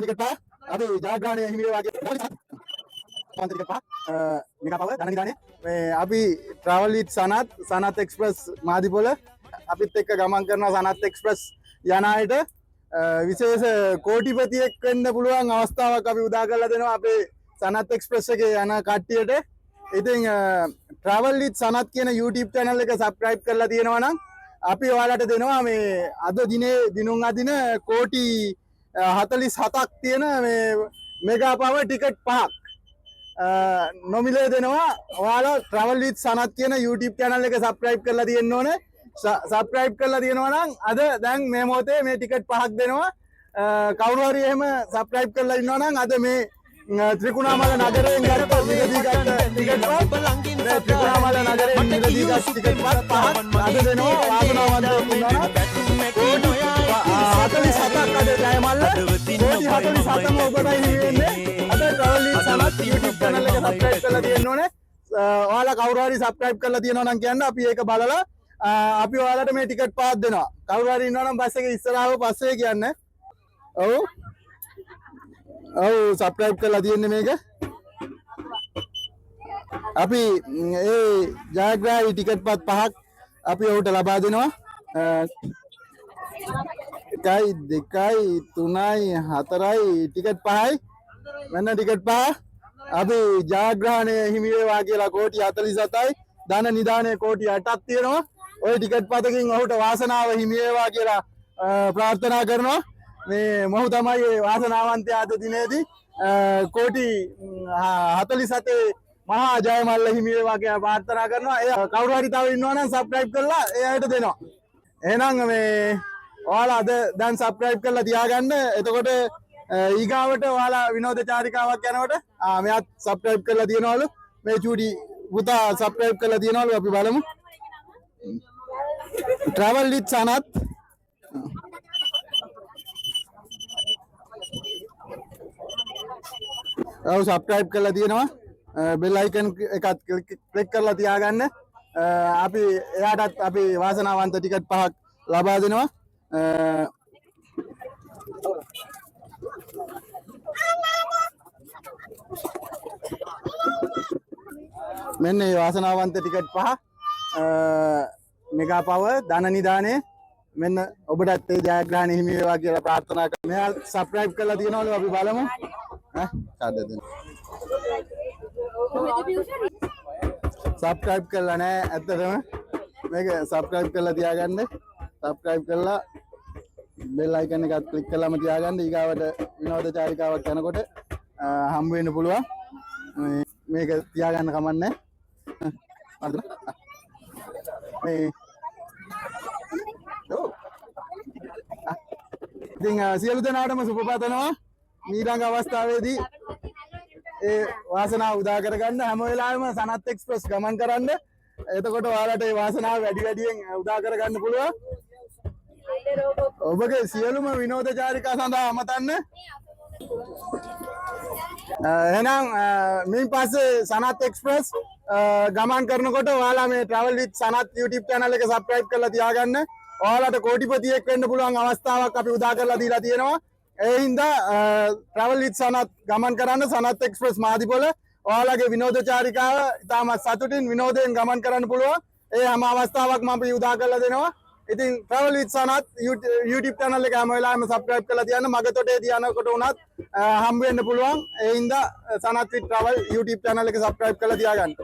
Ticket පහ අපි ජයග්‍රහණය හිමි වේවා කියලා ටිකට් පහ මෙගා පවර් ධනනිදානේ මේ අපි travel with සනත් එක්ස්ප්‍රස් මාදිපොළ අපිත් එක්ක ගමන් කරනවා සනත් එක්ස්ප්‍රස් යන අයට විශේෂ කෝටිපතියෙක් වෙන්න පුළුවන් අවස්ථාවක් අපි උදා කරලා දෙනවා අපේ සනත් එක්ස්ප්‍රස් එකේ යන කට්ටියට. ඉතින් travel with සනත් කියන YouTube channel එක subscribe කරලා තියෙනවා නම් අපි ඔයාලට දෙනවා මේ අද දිනේ දිනුම් අදින කෝටි 47ක් තියෙන මේ මෙගා පවර් ටිකට් පහක් නොමිලේ දෙනවා. ඔයාලා travel with සනත් කියන YouTube channel එක subscribe කරලා තියෙන්න ඕනේ. subscribe කරලා තියෙනවා නම් අද දැන් මේ මොහොතේ මේ ටිකට් පහක් දෙනවා. කවුරු හරි එහෙම subscribe කරලා ඉන්නවා නම් අද මේ ත්‍රිකුණාමල නගරයෙන් ගත්ත මිලදී ගත්ත ටිකට් පහ ත්‍රිකුණාමල නගරයෙන් මිලදී ගත්ත ටිකට් පහක් අද දෙනවා. වාසනාවන්තයෙක් ඉන්නවා නම් 47ක් අද ජයමල්ල කෝටි 47ම ඔබටයි හිමි වෙන්නේ. අද travel with Sanath YouTube channel එක subscribe කරලා තියෙන්න ඕනේ. ඔයාලා කවුරු හරි subscribe කරලා තියෙනවා නම් කියන්න අපි ඒක බලලා අපි ඔයාලට මේ ටිකට් පහක් දෙනවා. කවුරු හරි ඉන්නවා නම් බස් එකේ ඉස්සරහව පස්සේ කියන්න. ඔව් subscribe කරලා තියෙන්නේ මේක. අපි ඒ ජයග්‍රාහී ටිකට් පත් පහක් අපි ඔහුට ලබා දෙනවා. 1 2 3 4 ටිකට් පහයි. මෙන්න ටිකට් පහ. අපි ජයග්‍රහණය හිමි වේවා කියලා කෝටි 47යි. ධන නිදානේ කෝටි 8ක් තියෙනවා. ওই ටිකට් පතකින් ඔහුට වාසනාව හිමි වේවා කියලා ප්‍රාර්ථනා කරනවා. මේ මොහු තමයි ඒ වාසනාවන්තයා අද දිනේදී කෝටි 47 මහා ජයමල්ල හිමි වේවා කියලා ප්‍රාර්ථනා කරනවා. ඒ කවුරු හරි තව ඉන්නවා නම් subscribe කරලා එයාට දෙනවා. එහෙනම් මේ ඔයාලා අද දැන් subscribe කරලා තියාගන්න. එතකොට ඊගාවට ඔයාලා විනෝද චාරිකාවක් යනකොට මෙයාත් subscribe කරලා තියනවලු. මේ චූටි පුතා subscribe කරලා තියනවලු. අපි බලමු. travel with සනත් subscribe කරලා තියෙනවා. bell icon එකත් click කරලා තියාගන්න. අපි එයාටත් අපි වාසනාවන්ත ටිකට් පහක් ලබා දෙනවා. මෙන්න මේ වාසනාවන්ත ටිකට් පහ මෙගා පවර් ධන නිදානේ මෙන්න ඔබටත් ඒ ජයග්‍රහණය හිමි වේවා කියලා ප්‍රාර්ථනා කරනවා. මෙයා subscribe කරලා තියෙනවලු. අපි බලමු. කාඩ් දෙන්න. subscribe කරලා නැහැ ඇත්තටම. මේක subscribe කරලා තියාගන්න. subscribe කරලා bell icon එකත් click කරලාම තියාගන්න. ඊගාවට විනෝද චාරිකාවක් යනකොට හම්බ වෙන්න පුළුවන්. මේක තියාගන්න කමන්නේ. මේ ඉතින් සියලු දෙනාටම සුබ පතනවා. ඊළඟ අවස්ථාවේදී ඒ වාසනාව උදා කරගන්න හැම වෙලාවෙම සනත් එක්ස්ප්‍රස් ගමන් කරන්න. එතකොට ඔයාලට ඒ වාසනාව වැඩි වැඩියෙන් උදා කරගන්න පුළුවන්. ඔබගේ සියලුම විනෝද චාරිකා සඳහා අමතන්න. එහෙනම් මින් පස්සේ සනත් එක්ස්ප්‍රස් ගමන් කරනකොට ඔයාලා මේ travel with Sanath YouTube channel එක subscribe කරලා තියාගන්න. ඔයාලට කෝටිපතියෙක් වෙන්න පුළුවන් අවස්ථාවක් අපි උදා කරලා දීලා තියෙනවා. ඒ හින්දා travel with සනත් ගමන් කරන්න සනත් එක්ස්ප්‍රස් මාදිපොළ ඔයාලගේ විනෝද චාරිකාව ඉතාමත් සතුටින් විනෝදයෙන් ගමන් කරන්න පුළුවන්. ඒ හැම අවස්ථාවක්ම අපි උදා කරලා දෙනවා. ඉතින් travel with Sanath YouTube channel එක හැම වෙලාවෙම subscribe කරලා තියන්න. මගේ තොටේදී යනකොට උනත් හම්බ වෙන්න පුළුවන්. ඒ හින්දා Sanath with travel YouTube channel එක subscribe කරලා තියාගන්න.